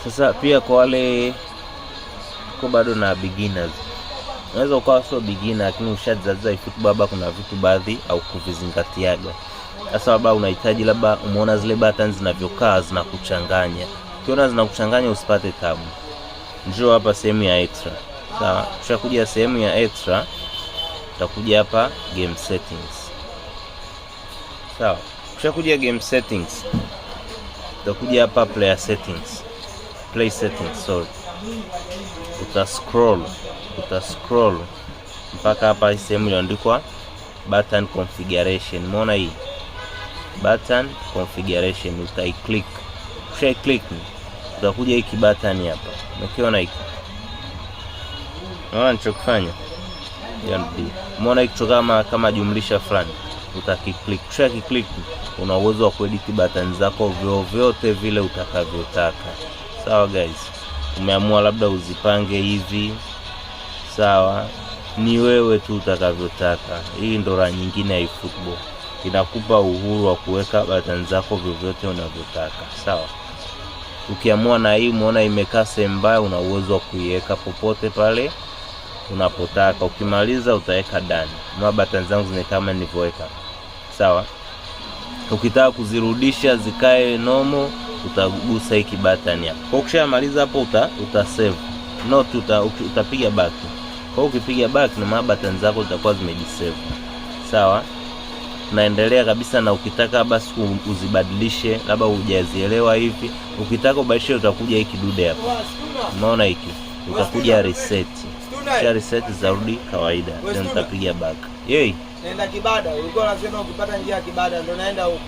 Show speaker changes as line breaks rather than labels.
Sasa pia kwa wale kwa bado na beginners, unaweza ukawa sio beginner lakini ushazaza eFootball, baba kuna vitu baadhi au kuvizingatiaga. Sasa baba unahitaji labda umeona zile buttons zinavyokaa zinakuchanganya. Ukiona zinakuchanganya usipate tabu, njoo hapa sehemu ya extra. Sawa, ushakuja sehemu ya extra, utakuja hapa game settings. Sawa, ushakuja game settings, utakuja hapa play settings, sorry. Utascroll mpaka hapa sehemu iliyoandikwa button configuration. Umeona hii button configuration, utaiclick. Ukisha-click utakuja hiki button hapa. Umekiona hiki? Unaona nichokifanya? Umeona hiki kama jumlisha fulani, utakiclick. Ukisha-click una uwezo wa kuedit button zako vyovyote vile utakavyotaka. Sawa guys, umeamua labda uzipange hivi, sawa, ni wewe tu utakavyotaka. Hii ndo raha nyingine ya eFootball, inakupa uhuru wa kuweka button zako vyovyote unavyotaka. Sawa, ukiamua na hii umeona imekaa sehemu mbaya, una uwezo wa kuiweka popote pale unapotaka. Ukimaliza utaweka done. Mwa button zangu zime kama nilivyoweka. Sawa, ukitaka kuzirudisha zikae normal utagusa hiki button hapa. Kwa ukishamaliza hapo utasave. Utapiga back. Kwa ukipiga back na button zako zitakuwa zimejisave. Sawa? Naendelea kabisa, na ukitaka basi uzibadilishe, labda hujazielewa hivi, ukitaka ubadilishe utakuja hiki dude hapa. Unaona hiki? Utakuja reset. Kisha reset zarudi kawaida. Then utapiga back. Yey,
naenda Kibada. Ulikuwa unasema ukipata njia ya Kibada ndio naenda huko.